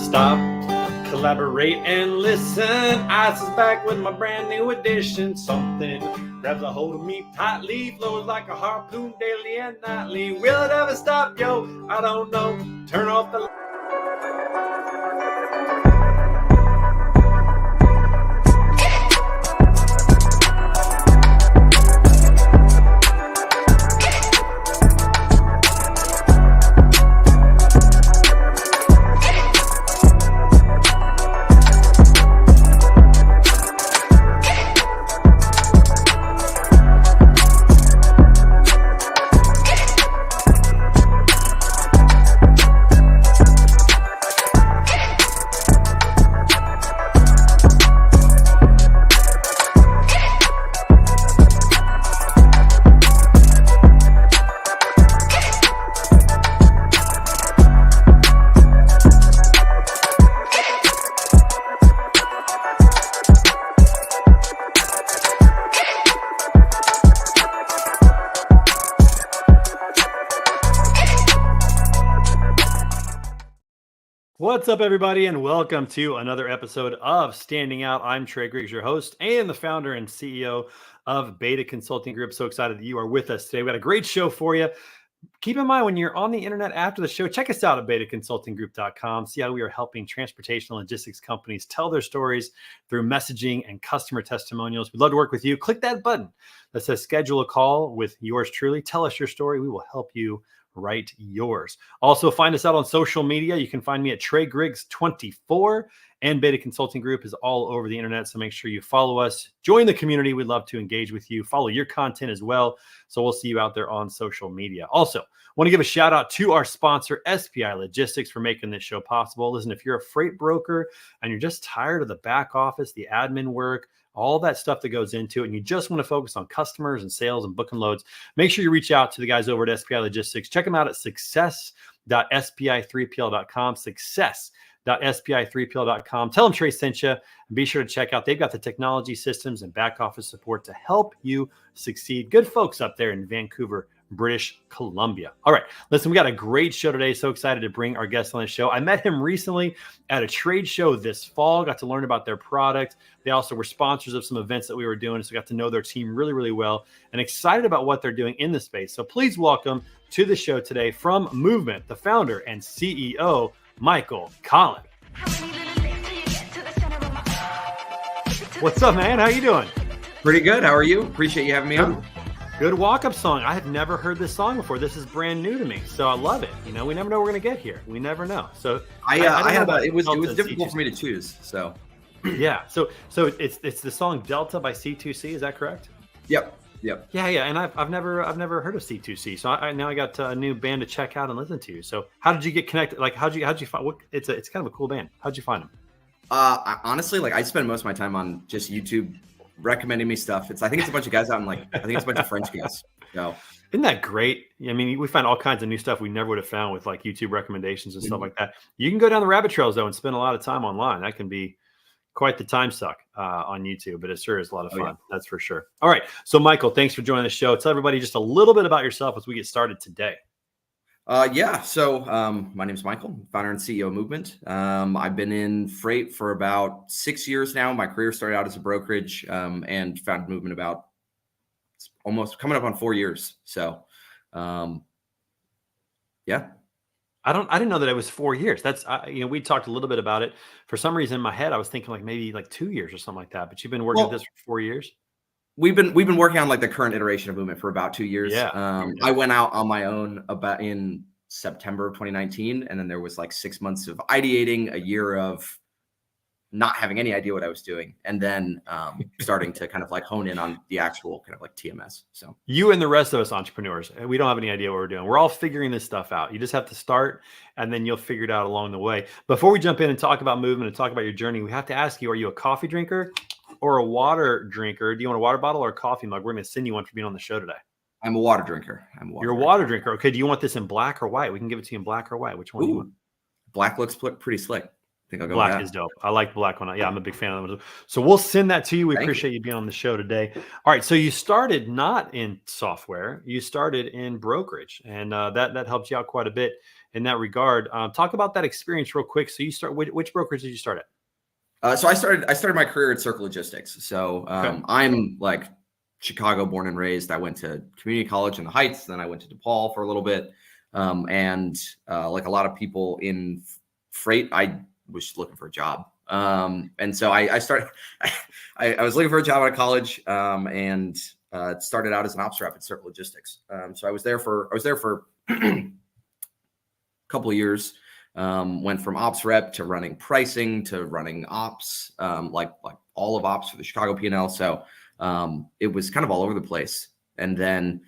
stop, collaborate, and listen. Ice is back with my brand new edition. Something grabs a hold of me tightly, flows like a harpoon daily and nightly. Will it ever stop, yo? I don't know. Turn off the What's up, everybody, and welcome to another episode of Standing Out. I'm Trey Griggs, your host and the founder and CEO of Beta Consulting Group. So excited that you are with us today. We got a great show for you. Keep in mind, when you're on the internet after the show, check us out at betaconsultinggroup.com. See how we are helping transportation and logistics companies tell their stories through messaging and customer testimonials. We'd love to work with you. Click that button that says schedule a call with yours truly. Tell us your story. We will help you write yours. Also, find us out on social media. You can find me at Trey Griggs 24, and Beta Consulting Group is all over the internet. So make sure you follow us, join the community. We'd love to engage with you, follow your content as well. So we'll see you out there on social media. Also, want to give a shout out to our sponsor, SPI Logistics, for making this show possible. Listen, if you're a freight broker and you're just tired of the back office, the admin work, all that stuff that goes into it, and you just want to focus on customers and sales and booking loads, make sure you reach out to the guys over at SPI Logistics. Check them out at success.spi3pl.com, success.spi3pl.com. Tell them Trey sent you, and be sure to check out. They've got the technology, systems, and back office support to help you succeed. Good folks up there in Vancouver, British Columbia. All right, listen, we got a great show today. So excited to bring our guest on the show. I met him recently at a trade show this fall, got to learn about their product. They also were sponsors of some events that we were doing, so got to know their team really, really well, and excited about what they're doing in the space. So please welcome to the show today from MVMNT, the founder and CEO, Michael Colin. What's up, man? How you doing? Pretty good. How are you? Appreciate you having me on. Good walk-up song. I have never heard this song before. This is brand new to me, so I love it. You know, we never know we're going to get here. We never know. So it was difficult for me to choose. So yeah. So it's the song Delta by C2C. Is that correct? Yep. Yeah. And I've never heard of C2C. So I got a new band to check out and listen to. So how did you get connected? Like how'd you find? It's kind of a cool band. How'd you find them? Honestly, I spend most of my time on just YouTube recommending me stuff. I think it's a bunch of guys out in I think it's a bunch of French guys. So isn't that great? I mean, we find all kinds of new stuff we never would have found with YouTube recommendations and stuff like that. You can go down the rabbit trails though and spend a lot of time online. That can be quite the time suck on YouTube, but it sure is a lot of fun. Yeah. That's for sure. All right. So Michael, thanks for joining the show. Tell everybody just a little bit about yourself as we get started today. So my name is Michael, founder and CEO of MVMNT. I've been in freight for about 6 years now. My career started out as a brokerage and founded MVMNT about almost coming up on 4 years. So, yeah. I didn't know that it was 4 years. That's, we talked a little bit about it. For some reason in my head, I was thinking maybe 2 years or something like that, but you've been working with this for 4 years. We've been working on the current iteration of MVMNT for about 2 years. Yeah. I went out on my own about in September of 2019, and then there was 6 months of ideating, a year of not having any idea what I was doing, and then starting to kind of hone in on the actual kind of TMS. So you and the rest of us entrepreneurs, we don't have any idea what we're doing. We're all figuring this stuff out. You just have to start, and then you'll figure it out along the way. Before we jump in and talk about MVMNT and talk about your journey, we have to ask you: are you a coffee drinker or a water drinker? Do you want a water bottle or a coffee mug? We're going to send you one for being on the show today. I'm a water drinker. You're a water drinker. Okay. Do you want this in black or white? We can give it to you in black or white. Which one do you want? Black looks pretty slick. I think I'll go black with that. Is dope. I like the black one. Yeah, I'm a big fan of them. So we'll send that to you. We appreciate you being on the show today. All right. So you started not in software. You started in brokerage, and that helped you out quite a bit. in that regard. Talk about that experience real quick. So you start, which brokerage did you start at? So I started my career at Circle Logistics. So Okay. I'm like Chicago born and raised. I went to community college in the Heights, then I went to DePaul for a little bit. And like a lot of people in freight, I was looking for a job. And so I started, I was looking for a job out of college, and started out as an ops rep at Circle Logistics. So I was there for a couple of years. Went from ops rep to running pricing to running ops, like all of ops for the Chicago P&L. So it was kind of all over the place. And then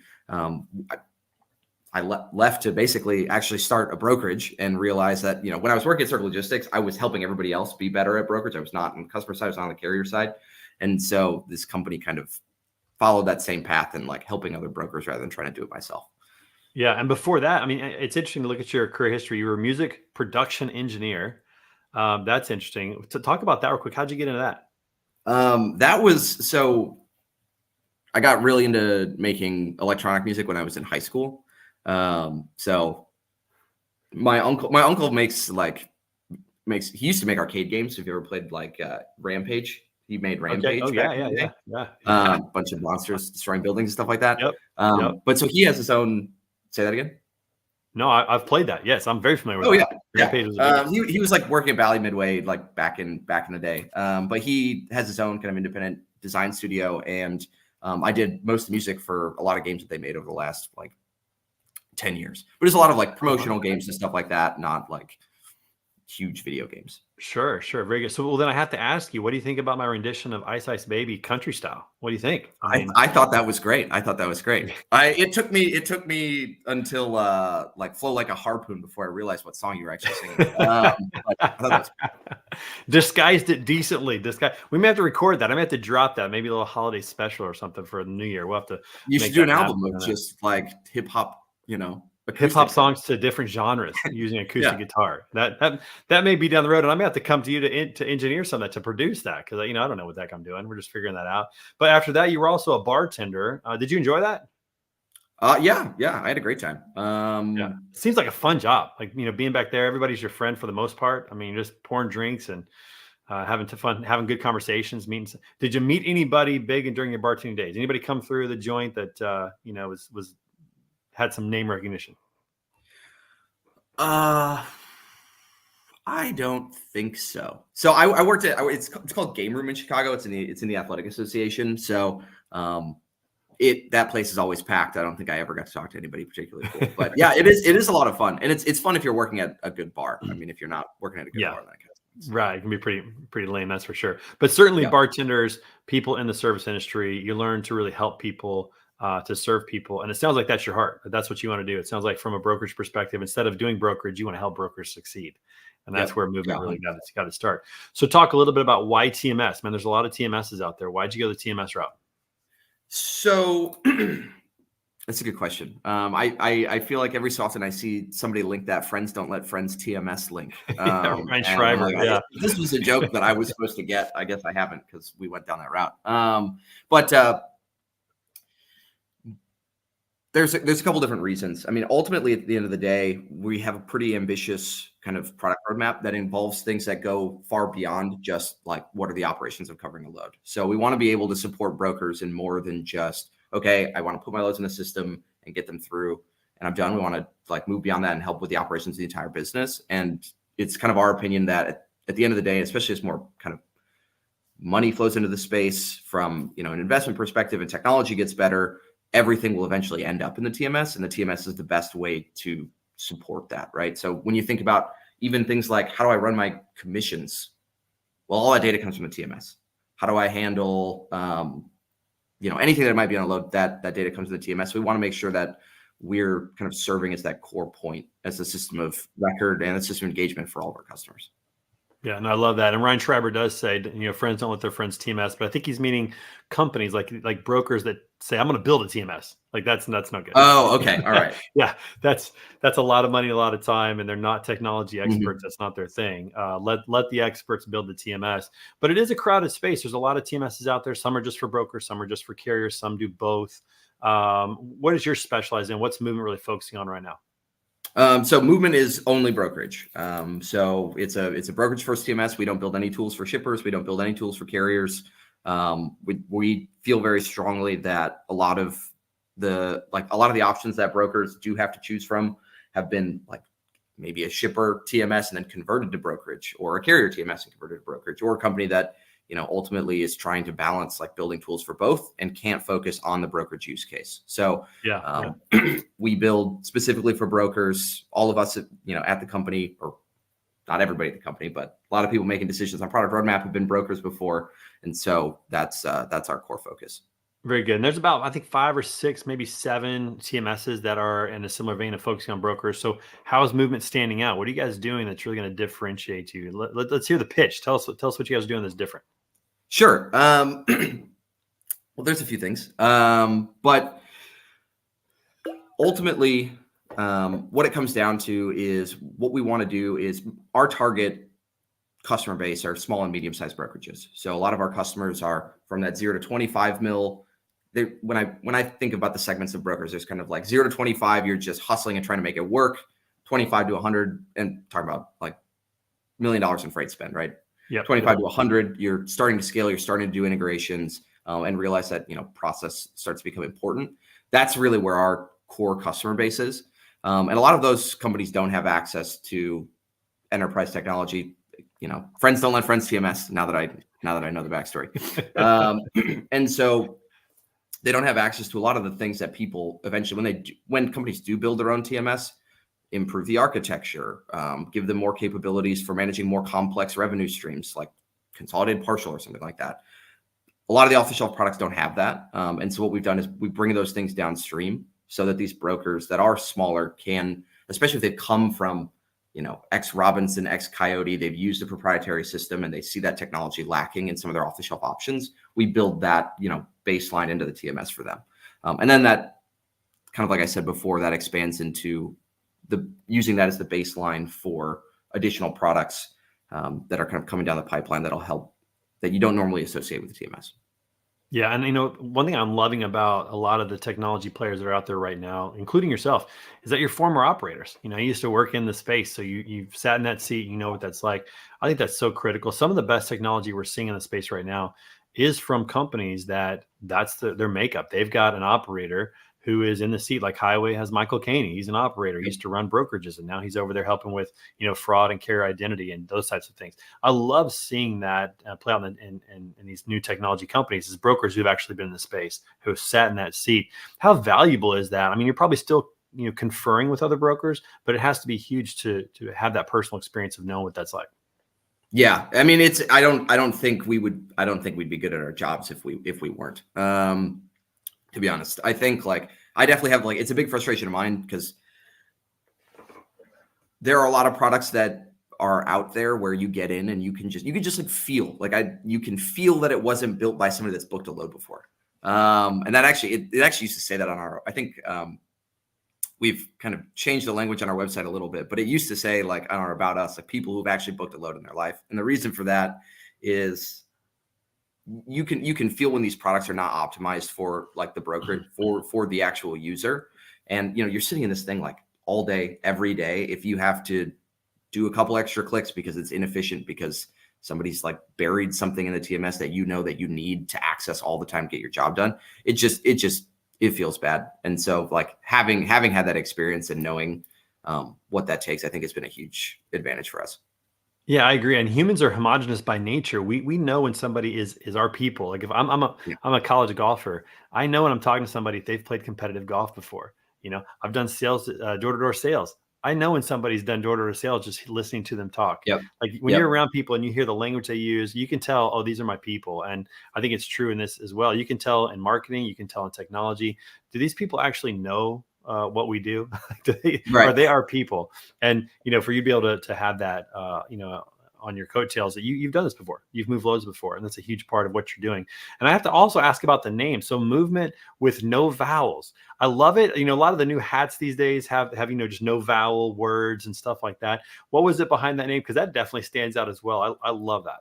I left to basically actually start a brokerage and realize that, when I was working at Circle Logistics, I was helping everybody else be better at brokerage. I was not on the customer side, I was not on the carrier side. And so this company kind of followed that same path and like helping other brokers rather than trying to do it myself. Yeah. And before that, I mean, it's interesting to look at your career history. You were a music production engineer. That's interesting. To talk about that real quick. How'd you get into that? So I got really into making electronic music when I was in high school. So my uncle he used to make arcade games. If you ever played like Okay. Rampage, he made Rampage. Oh back yeah, in the day. yeah. Bunch of monsters destroying buildings and stuff like that. Yep. But so he has his own. Say that again. No, I've played that. Yes, I'm very familiar with. Oh that. yeah, Rampage was a big one. he was like working at Valley Midway like back in the day. But he has his own kind of independent design studio, and I did most of the music for a lot of games that they made over the last like 10 years. But there's a lot of like promotional games and stuff like that, not like huge video games. Sure. Very good. So, well, then I have to ask you, what do you think about my rendition of Ice Ice Baby country style? What do you think? I thought that was great. It took me until like Flow Like a Harpoon before I realized what song you were actually singing. I thought that was Disguised it decently. We may have to record that. I may have to drop that. Maybe a little holiday special or something for the new year. We'll have to. You should do an album of just like hip hop, hip hop songs to different genres using acoustic guitar. That may be down the road, and I may have to come to you to engineer some of that, to produce that, because I don't know what the heck I'm doing. We're just figuring that out. But after that, you were also a bartender. Did you enjoy that? Yeah, I had a great time. Yeah, seems like a fun job. Like being back there, everybody's your friend for the most part. I mean, just pouring drinks and having fun, having good conversations. Did you meet anybody big and during your bartending days? Anybody come through the joint that was had some name recognition? I don't think so. So I worked at it's called Game Room in Chicago. It's in the Athletic Association. So that place is always packed. I don't think I ever got to talk to anybody particularly cool. But yeah, it is a lot of fun, and it's fun if you're working at a good bar. I mean, if you're not working at a good bar, that kind of thing. Right, it can be pretty lame, that's for sure. But certainly, bartenders, people in the service industry, you learn to really help people. To serve people. And it sounds like that's your heart. That's what you want to do. It sounds like from a brokerage perspective, instead of doing brokerage, you want to help brokers succeed. And that's where movement really got to start. So talk a little bit about why TMS. Man, there's a lot of TMSs out there. Why'd you go the TMS route? So that's a good question. I feel like every so often I see somebody link that friends don't let friends TMS link. Ryan Schreiber, this was a joke that I was supposed to get. I guess I haven't, because we went down that route. But there's a couple different reasons. I mean, ultimately, at the end of the day, we have a pretty ambitious kind of product roadmap that involves things that go far beyond just like what are the operations of covering a load. So we want to be able to support brokers in more than just, okay, I want to put my loads in the system and get them through, and I'm done. We want to like move beyond that and help with the operations of the entire business. And it's kind of our opinion that at the end of the day, especially as more kind of money flows into the space from an investment perspective and technology gets better, everything will eventually end up in the TMS, and the TMS is the best way to support that, right? So when you think about even things like, how do I run my commissions? Well, all that data comes from the TMS. How do I handle, anything that might be on a load, that data comes from the TMS. We want to make sure that we're kind of serving as that core point, as a system of record and a system of engagement for all of our customers. Yeah, and I love that. And Ryan Schreiber does say, friends don't let their friends TMS, but I think he's meaning companies like brokers that say, I'm going to build a TMS. Like that's not good. Oh, okay. All right. Yeah, that's a lot of money, a lot of time, and they're not technology experts. That's not their thing. Let the experts build the TMS. But it is a crowded space. There's a lot of TMSs out there. Some are just for brokers, some are just for carriers, some do both. What is your specialize in? What's Movement really focusing on right now? So Movement is only brokerage. So it's a brokerage first TMS. We don't build any tools for shippers. We don't build any tools for carriers. We feel very strongly that a lot of the options that brokers do have to choose from have been like maybe a shipper TMS and then converted to brokerage, or a carrier TMS and converted to brokerage, or a company that, ultimately is trying to balance like building tools for both and can't focus on the brokerage use case. So we build specifically for brokers. All of us, at the company, or not everybody at the company, but a lot of people making decisions on product roadmap have been brokers before. And so that's our core focus. Very good. And there's about, I think, 5 or 6, maybe 7 TMSs that are in a similar vein of focusing on brokers. So how is Movement standing out? What are you guys doing that's really going to differentiate you? Let's hear the pitch. Tell us what you guys are doing that's different. Sure. Well, there's a few things. But ultimately, what it comes down to is what we want to do is our target customer base are small and medium-sized brokerages. So a lot of our customers are from that 0 to 25 mil. When I think about the segments of brokers, there's kind of like 0 to 25, you're just hustling and trying to make it work. 25 to 100, and talking about like $1 million in freight spend, right? Yep. 25 to 100, you're starting to scale, you're starting to do integrations, and realize that, process starts to become important. That's really where our core customer base is. And a lot of those companies don't have access to enterprise technology. Friends don't let friends TMS, now that I know the backstory. And so they don't have access to a lot of the things that people eventually, when companies do build their own TMS, improve the architecture, give them more capabilities for managing more complex revenue streams like consolidated partial or something like that. A lot of the off-the-shelf products don't have that. And so what we've done is we bring those things downstream so that these brokers that are smaller can, especially if they've come from, X Robinson, X Coyote, they've used a proprietary system and they see that technology lacking in some of their off-the-shelf options. We build that, baseline into the TMS for them. And then that, kind of like I said before, that expands into using that as the baseline for additional products that are kind of coming down the pipeline that'll help, that you don't normally associate with the TMS. Yeah. And, one thing I'm loving about a lot of the technology players that are out there right now, including yourself, is that you're former operators. You used to work in the space. So you've sat in that seat, you know what that's like. I think that's so critical. Some of the best technology we're seeing in the space right now is from companies that's their makeup. They've got an operator who is in the seat, like Highway has Michael Caney. He's an operator. He used to run brokerages, and now he's over there helping with, fraud and carrier identity and those types of things. I love seeing that play out in these new technology companies, as brokers who've actually been in the space, who have sat in that seat. How valuable is that? I mean, you're probably still, conferring with other brokers, but it has to be huge to have that personal experience of knowing what that's like. Yeah. I mean, I don't think we'd be good at our jobs if we weren't. To be honest, I think I definitely have it's a big frustration of mine because there are a lot of products that are out there where you get in and you can just feel you can feel that it wasn't built by somebody that's booked a load before. And that actually, it actually used to say that on I think we've kind of changed the language on our website a little bit, but it used to say on our About Us, people who've actually booked a load in their life. And the reason for that is you can feel when these products are not optimized for the broker, for the actual user. And, you're sitting in this thing all day, every day. If you have to do a couple extra clicks because it's inefficient, because somebody's buried something in the TMS that that you need to access all the time to get your job done, it feels bad. And so having had that experience and knowing what that takes, I think it's been a huge advantage for us. Yeah, I agree. And humans are homogenous by nature. We know when somebody is our people. If I'm a college golfer, I know when I'm talking to somebody if they've played competitive golf before. I've done sales, door-to-door sales. I know when somebody's done door-to-door sales just listening to them talk. Yep. When you're around people and you hear the language they use, you can tell, oh, these are my people. And I think it's true in this as well. You can tell in marketing, you can tell in technology. Do these people actually know what we do? Are they our people? And for you to be able to have that on your coattails, that you've done this before, you've moved loads before, and that's a huge part of what you're doing. And I have to also ask about the name. So Movement with no vowels. I love it. A lot of the new hats these days have just no vowel words and stuff like that. What was it behind that name? Because that definitely stands out as well. I love that.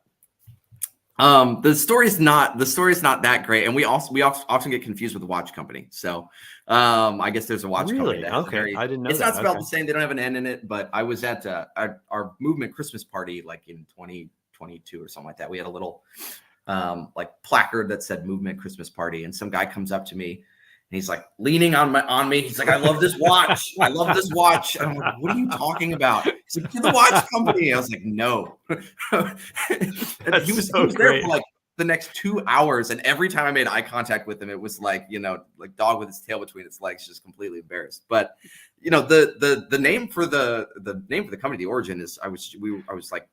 The story's not that great, and we often get confused with the watch company. So, I guess there's a watch company Really? that has a Okay, very. I didn't know It's that. not spelled Okay. the same. They don't have an N in it. But I was at our movement Christmas party like in 2022 or something like that. We had a little like placard that said movement Christmas party, and some guy comes up to me. And he's like leaning on me. He's like, I love this watch. I love this watch. And I'm like, what are you talking about? He's like, you're the watch company. I was like, no. And he was there great. for like the next 2 hours. And every time I made eye contact with him, it was like, like dog with his tail between its legs, just completely embarrassed. But the name for the name for the company, the origin is I was like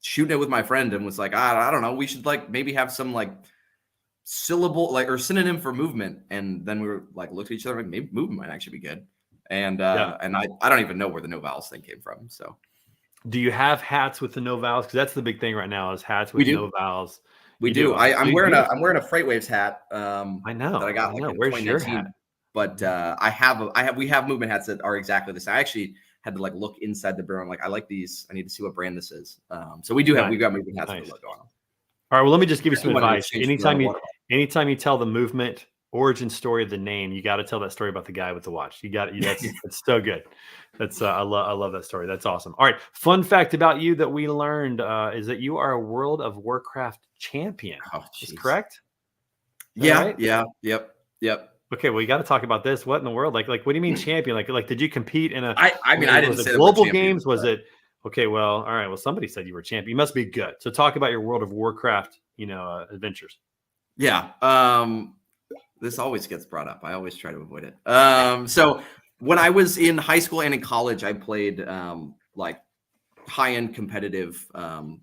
shooting it with my friend and was like, I don't know, we should like maybe have some like syllable like or synonym for movement, and then we were like looked at each other like maybe movement might actually be good, and I don't even know where the no vowels thing came from. So do you have hats with the no vowels? Because that's the big thing right now is hats with no vowels. We You do. Okay. I'm wearing a FreightWaves hat. I know that I got like in Where's 2019. your hat? But we have movement hats that are exactly the same. I actually had to like look inside the barrel. I'm like, I like these. I need to see what brand this is. So we've got movement hats with the logo on them. All right. Well, let me just give you some Actually, wanted to advice. change Anytime you tell the movement origin story of the name, you got to tell that story about the guy with the watch. That's so good. That's I love that story. That's awesome. All right. Fun fact about you that we learned is that you are a World of Warcraft champion. Oh, is correct? Yeah. Right? Yeah. Yep. Okay, well, you got to talk about this. What in the world? Like, what do you mean champion? Like, did you compete in a? I didn't say global games. Was it? Okay, well, all right. Well, somebody said you were champion. You must be good. So, talk about your World of Warcraft, adventures. Yeah. This always gets brought up. I always try to avoid it. So when I was in high school and in college, I played like high-end competitive PvE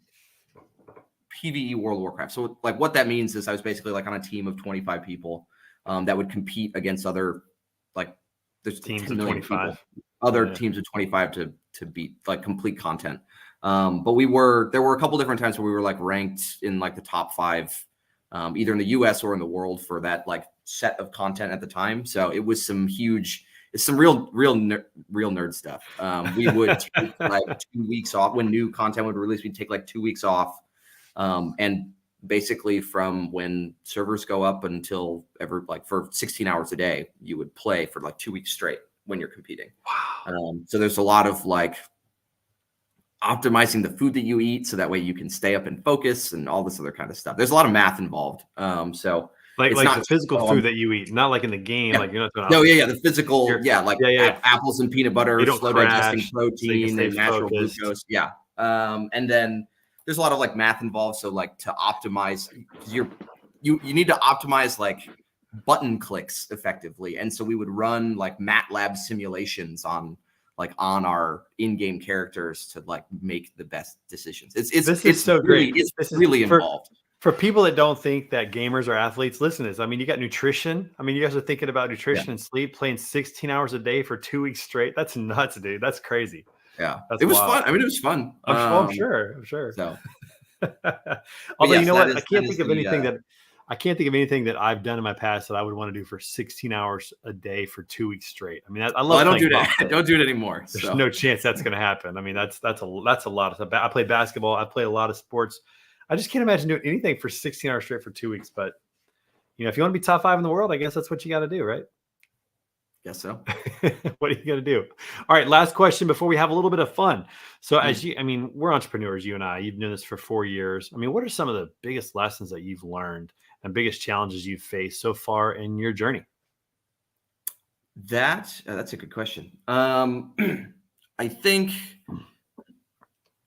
World of Warcraft. So like what that means is I was basically like on a team of 25 people that would compete against other like there's teams of 25 teams of 25 to beat like complete content. But there were a couple different times where we were like ranked in like the top 5 either in the US or in the world for that like set of content at the time. So it was some real nerd stuff. We would take like 2 weeks off when new content would release. We'd take like 2 weeks off. And basically from when servers go up until for 16 hours a day, you would play for like 2 weeks straight when you're competing. Wow. So there's a lot of like optimizing the food that you eat so that way you can stay up and focus and all this other kind of stuff. There's a lot of math involved. So like the physical food that you eat, not like in the game. Yeah. Like you're not the physical, apples and peanut butter, slow digesting protein, and natural glucose. Yeah. And then there's a lot of like math involved. So like to optimize, because you need to optimize like button clicks effectively. And so we would run like MATLAB simulations on our in-game characters to like make the best decisions. It's so great. It's really involved. For people that don't think that gamers are athletes, listen to this. I mean, you got nutrition. I mean, you guys are thinking about nutrition and sleep, playing 16 hours a day for 2 weeks straight. That's nuts, dude. That's crazy. Yeah. It was fun. I mean, it was fun. I'm sure. So, although you know what? I can't think of anything that I've done in my past that I would want to do for 16 hours a day for 2 weeks straight. I mean, I love. I don't do that. Don't do it anymore. There's no chance that's going to happen. I mean, that's a lot of stuff. I play basketball. I play a lot of sports. I just can't imagine doing anything for 16 hours straight for 2 weeks. But if you want to be top 5 in the world, I guess that's what you got to do, right? Guess so. What are you going to do? All right. Last question before we have a little bit of fun. So we're entrepreneurs, you and I. You've been doing this for 4 years. I mean, what are some of the biggest lessons that you've learned and biggest challenges you've faced so far in your journey? That's a good question. I think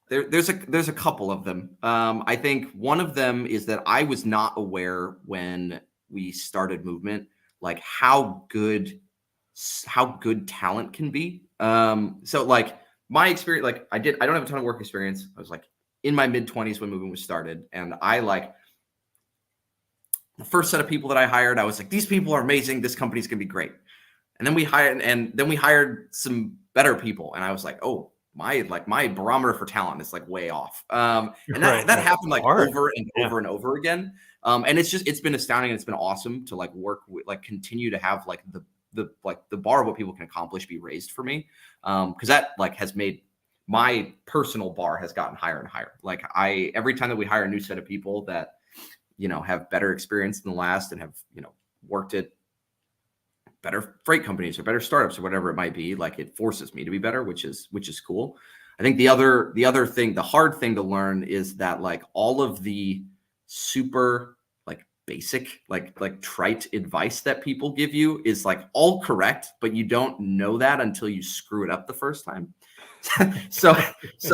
there's a couple of them. I think one of them is that I was not aware when we started Movement, like how good talent can be. So like my experience, like I don't have a ton of work experience. I was like in my mid-20s when Movement was started, and I like the first set of people that I hired, I was like, these people are amazing. This company's gonna be great. And then we hired some better people, and I was like, oh, my barometer for talent is like way off. And that happened like over and over and over again. And it's been astounding, and it's been awesome to like work with, like continue to have like the bar of what people can accomplish be raised for me. Cause that like has made my personal bar has gotten higher and higher. Like every time that we hire a new set of people that, have better experience than the last and have, worked at better freight companies or better startups or whatever it might be, like it forces me to be better, which is cool. I think the other thing, the hard thing to learn is that like all of the super like basic, like trite advice that people give you is like all correct, but you don't know that until you screw it up the first time. so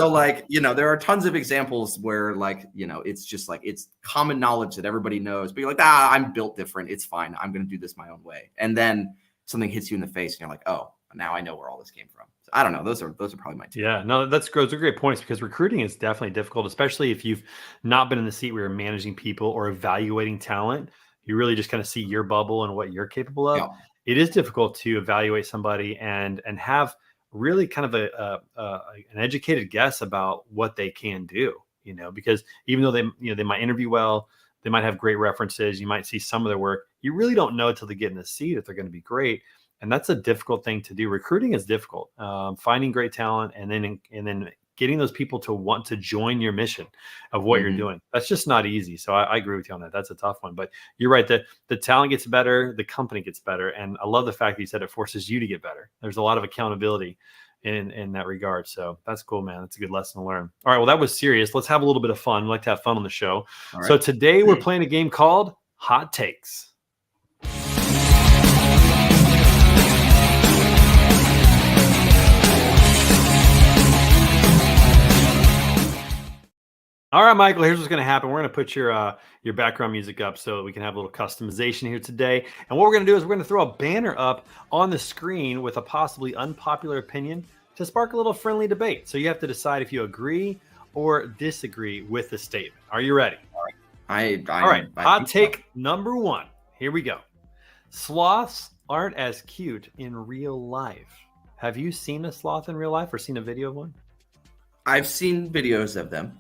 like, there are tons of examples where like, it's just like, it's common knowledge that everybody knows, but you're like, I'm built different. It's fine. I'm going to do this my own way. And then something hits you in the face and you're like, oh, now I know where all this came from. So I don't know. Those are probably my two. Yeah, no, those are great points, because recruiting is definitely difficult, especially if you've not been in the seat where you're managing people or evaluating talent. You really just kind of see your bubble and what you're capable of. Yeah. It is difficult to evaluate somebody and have really kind of an educated guess about what they can do, because even though they might interview well, they might have great references, you might see some of their work, you really don't know until they get in the seat if they're going to be great. And that's a difficult thing to do. Recruiting is difficult. Finding great talent and then getting those people to want to join your mission of what you're doing. That's just not easy. So I agree with you on that. That's a tough one. But you're right, that the talent gets better, the company gets better. And I love the fact that you said it forces you to get better. There's a lot of accountability in that regard. So that's cool, man. That's a good lesson to learn. All right, well, that was serious. Let's have a little bit of fun. We like to have fun on the show. Right. So today we're playing a game called Hot Takes. All right, Michael, here's what's going to happen. We're going to put your background music up so that we can have a little customization here today. And what we're going to do is we're going to throw a banner up on the screen with a possibly unpopular opinion to spark a little friendly debate. So you have to decide if you agree or disagree with the statement. Are you ready? All right. All right. Hot take number one. Here we go. Sloths aren't as cute in real life. Have you seen a sloth in real life or seen a video of one? I've seen videos of them.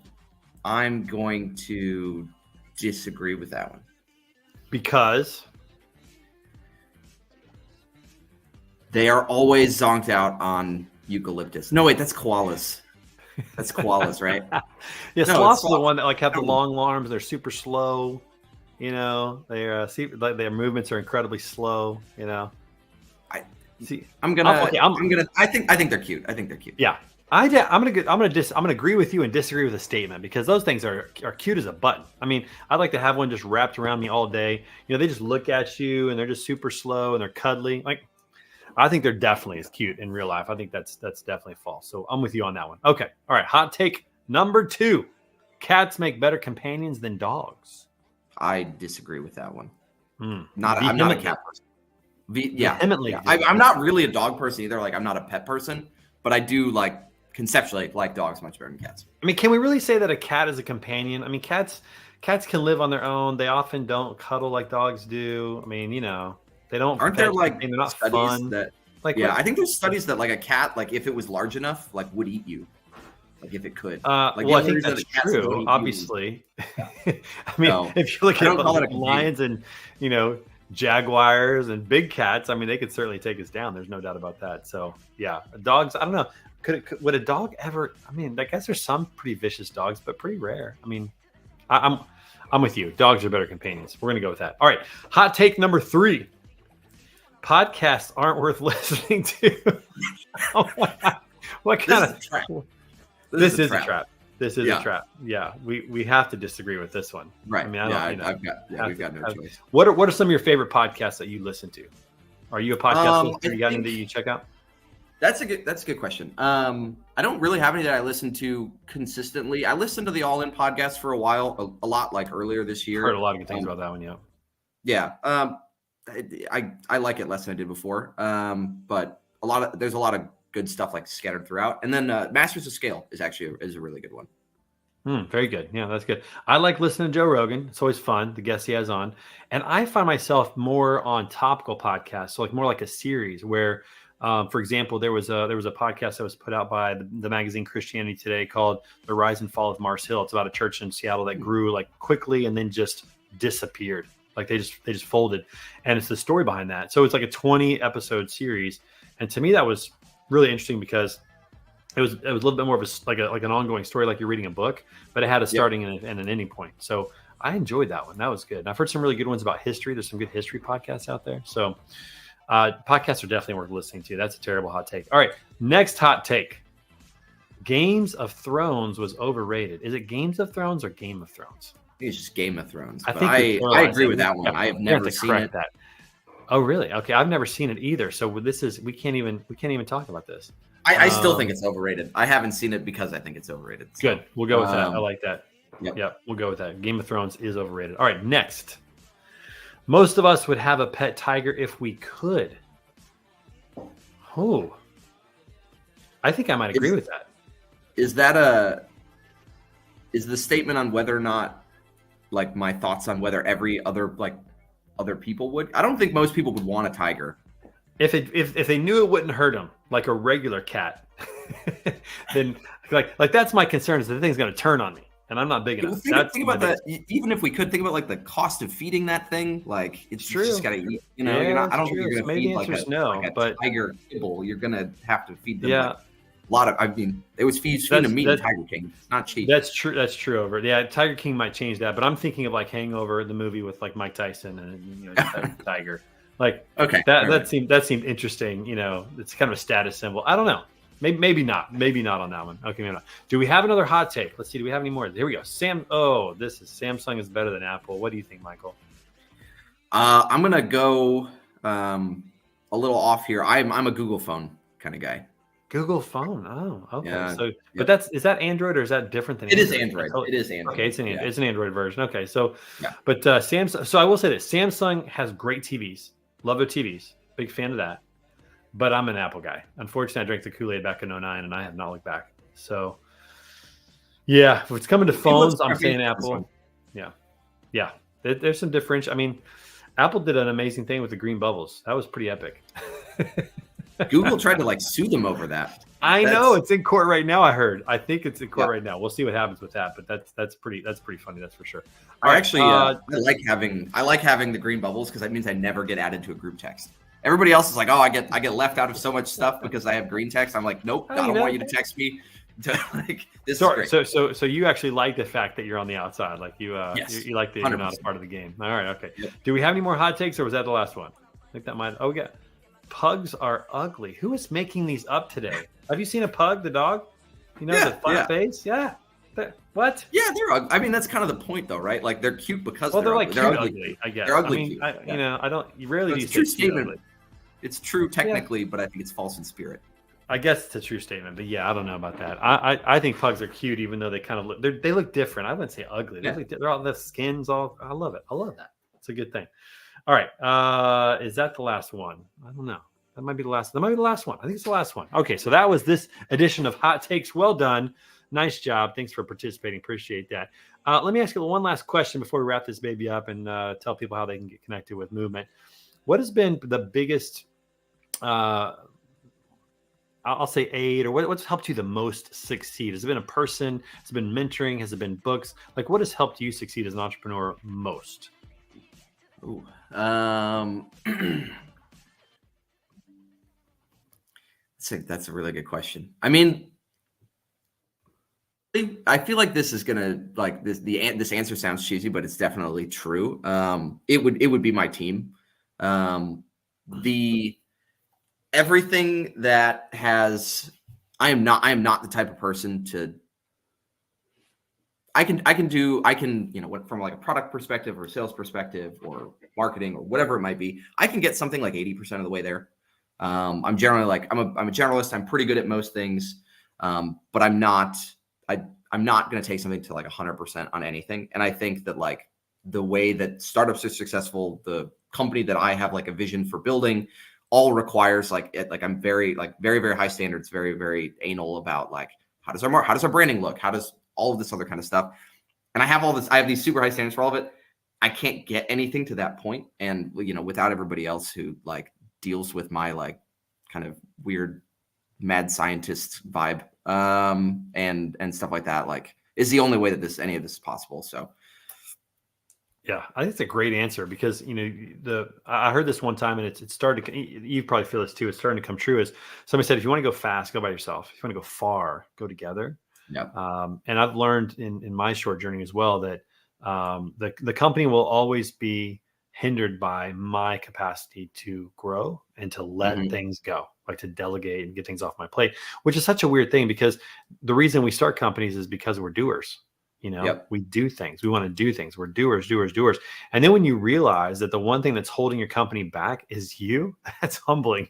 I'm going to disagree with that one. Because they are always zonked out on eucalyptus. No, wait, that's koalas. That's koalas, right? Yeah, sloths are the one that like have the long arms. They're super slow. They're their movements are incredibly slow. I think they're cute. I think they're cute. Yeah. I'm gonna agree with you and disagree with the statement, because those things are cute as a button. I mean, I'd like to have one just wrapped around me all day. They just look at you and they're just super slow and they're cuddly. Like, I think they're definitely as cute in real life. I think that's definitely false. So I'm with you on that one. Okay. All right. Hot take number two: cats make better companions than dogs. I disagree with that one. I'm not a cat person. I'm not really a dog person either. Like, I'm not a pet person, but I do conceptually like dogs much better than cats. I mean, can we really say that a cat is a companion? I mean, cats can live on their own. They often don't cuddle like dogs do. I mean, they don't. Aren't there they're not studies fun. That? I think there's studies that like a cat, like if it was large enough, like would eat you, like if it could. I think that's true. Obviously, I mean, if you look at lions and jaguars and big cats, I mean, they could certainly take us down. There's no doubt about that. So yeah, dogs. I don't know. Would a dog ever? I mean, I guess there's some pretty vicious dogs, but pretty rare. I mean, I'm with you. Dogs are better companions. We're gonna go with that. All right. Hot take number three: podcasts aren't worth listening to. What kind of trap? This is a trap. This is a trap. Yeah, we have to disagree with this one. Right. I mean, we've got no choice. What are some of your favorite podcasts that you listen to? Are you a podcast listener? You got any that you check out? That's a good question. I don't really have any that I listen to consistently. I listened to the All In podcast for a while, a lot like earlier this year. Heard a lot of good things about that one. Yeah. Yeah. I like it less than I did before. But there's a lot of good stuff like scattered throughout. And then Masters of Scale is a really good one. Very good. Yeah, that's good. I like listening to Joe Rogan. It's always fun, the guests he has on. And I find myself more on topical podcasts, so more like a series where, for example, there was a podcast that was put out by the magazine Christianity Today called The Rise and Fall of Mars Hill. It's about a church in Seattle that grew quickly and then just disappeared. They just folded. And it's the story behind that. So it's like a 20 episode series. And to me, that was really interesting because it was a little bit more of like an ongoing story, like you're reading a book, but it had a starting and an ending point. So I enjoyed that one. That was good. And I've heard some really good ones about history. There's some good history podcasts out there. So podcasts are definitely worth listening to. That's a terrible hot take. All right, next hot take. Games of Thrones was overrated. Is it Games of Thrones or Game of Thrones? I think it's just Game of Thrones. I agree with that one. I have never seen it. That. Oh, really? Okay, I've never seen it either. So we can't even talk about this. I still think it's overrated. I haven't seen it because I think it's overrated. So, good. We'll go with that. I like that. Yep. We'll go with that. Game of Thrones is overrated. All right, next. Most of us would have a pet tiger if we could. Oh, I think I might agree with that. Is the statement on whether or not, like, my thoughts on whether every other people would? I don't think most people would want a tiger. If they knew it wouldn't hurt them like a regular cat, then like that's my concern, is the thing's going to turn on me, and I'm not big enough. Think about that. Even if we could think about like the cost of feeding that thing, like it's true. You just got to eat. You know, I don't think you're going to feed like a tiger kibble. You're going to have to feed them. Yeah. Like, a lot of, I mean, it was feeding meat in Tiger King. It's not cheap. That's true. Tiger King might change that, but I'm thinking of like Hangover, the movie with like Mike Tyson and tiger. Like, okay, that seemed interesting. You know, it's kind of a status symbol. I don't know. Maybe not on that one. Okay, maybe not. Do we have another hot take? Let's see. Do we have any more? Here we go. Samsung is better than Apple. What do you think, Michael? I'm gonna go a little off here. I'm a Google phone kind of guy. Google phone. Oh, okay. Yeah, so, but is that Android or is that different than Android? It is Android. It is Android. Okay, it's an Android version. Okay, so, but Samsung. So I will say this: Samsung has great TVs. Love their TVs. Big fan of that. But I'm an Apple guy. Unfortunately, I drank the Kool-Aid back in 2009, and I have not looked back. So, yeah, if it's coming to phones, I'm saying Apple. Yeah. There's some differential. I mean, Apple did an amazing thing with the green bubbles. That was pretty epic. Google tried to sue them over that. I know it's in court right now. I think it's in court right now. We'll see what happens with that, but that's pretty funny. That's for sure. I like having the green bubbles because that means I never get added to a group text. Everybody else is like, oh, I get left out of so much stuff because I have green text. I'm like, nope, I don't want you to text me. This is great. So you actually like the fact that you're on the outside, like you like that you're not a part of the game. All right, okay. Yep. Do we have any more hot takes, or was that the last one? I think that might. Oh, yeah. Pugs are ugly. Who is making these up today? Have you seen a pug, the dog? You know, the fun face? Yeah. What? Yeah, they're ugly. I mean, that's kind of the point, though, right? Like, they're cute because they're like cute ugly, I guess. They're ugly cute. You rarely do true statement. It's true technically, but I think it's false in spirit. I guess it's a true statement, but yeah, I don't know about that. I think pugs are cute, even though they kind of they look different. I wouldn't say ugly. They're all, the skin's all. I love it. I love that. It's a good thing. All right. Is that the last one? I don't know. That might be the last. That might be the last one. I think it's the last one. Okay, so that was this edition of Hot Takes. Well done. Nice job. Thanks for participating. Appreciate that. Let me ask you one last question before we wrap this baby up and tell people how they can get connected with Movement. What has been the biggest, I'll say aid, or what's helped you the most succeed? Has it been a person? Has it been mentoring? Has it been books? Like, what has helped you succeed as an entrepreneur most? Ooh. That's a really good question. I mean, I feel like this is gonna this answer sounds cheesy, but it's definitely true. It would be my team. Everything that has, I am not the type of person to. I can from like a product perspective or sales perspective or marketing or whatever it might be. I can get something like 80% of the way there. I'm generally I'm a generalist. I'm pretty good at most things, but I'm not going to take something to like 100% on anything. And I think that like the way that startups are successful, the company that I have like a vision for building, all requires I'm very very high standards, very very anal about like how does our branding look, how does all of this other kind of stuff. And I have these super high standards for all of it. I can't get anything to that point, and without everybody else who like deals with my like kind of weird mad scientist vibe and stuff like that, like is the only way that any of this is possible. So Yeah, I think it's a great answer because I heard this one time and it started to, you probably feel this too. It's starting to come true. Is somebody said if you want to go fast, go by yourself. If you want to go far, go together. Yep. And I've learned in my short journey as well that the company will always be hindered by my capacity to grow and to let things go, like to delegate and get things off my plate, which is such a weird thing because the reason we start companies is because we're doers. Yep. We do things. We want to do things. We're doers. And then when you realize that the one thing that's holding your company back is you, that's humbling.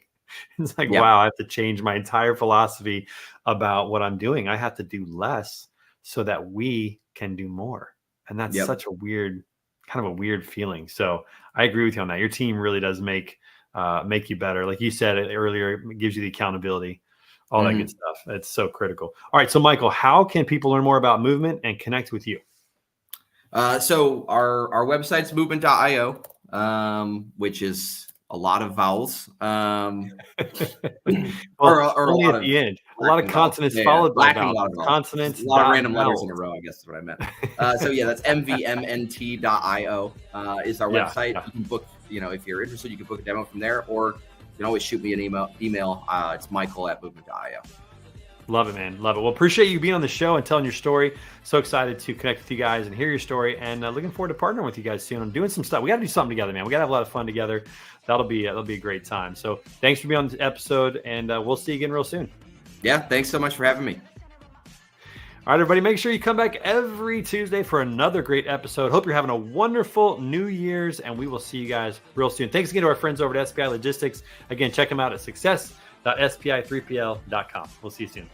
It's like, Yep. wow, I have to change my entire philosophy about what I'm doing. I have to do less so that we can do more. And that's Yep. such a weird, kind of a weird feeling. So I agree with you on that. Your team really does make you better. Like you said earlier, it gives you the accountability, all that good stuff. It's so critical. All right. So Michael, how can people learn more about movement and connect with you? So our website's movement.io, which is a lot of vowels. Well, or a only lot at of the end. A lot of consonants Yeah, followed by lacking a lot of vowels. vowels. Consonants, a lot of dot, random letters vowels. in a row, I guess is what I meant. So yeah, that's MVMNT.io is our website. Yeah. You can book, if you're interested, you can book a demo from there, or you can always shoot me an email. It's Michael@movement.io. Love it, man. Love it. Well, appreciate you being on the show and telling your story. So excited to connect with you guys and hear your story, and looking forward to partnering with you guys soon. I'm doing some stuff. We got to do something together, man. We got to have a lot of fun together. That'll be a great time. So thanks for being on this episode, and we'll see you again real soon. Yeah, thanks so much for having me. All right, everybody, make sure you come back every Tuesday for another great episode. Hope you're having a wonderful New Year's, and we will see you guys real soon. Thanks again to our friends over at SPI Logistics. Again, check them out at success.spi3pl.com. We'll see you soon.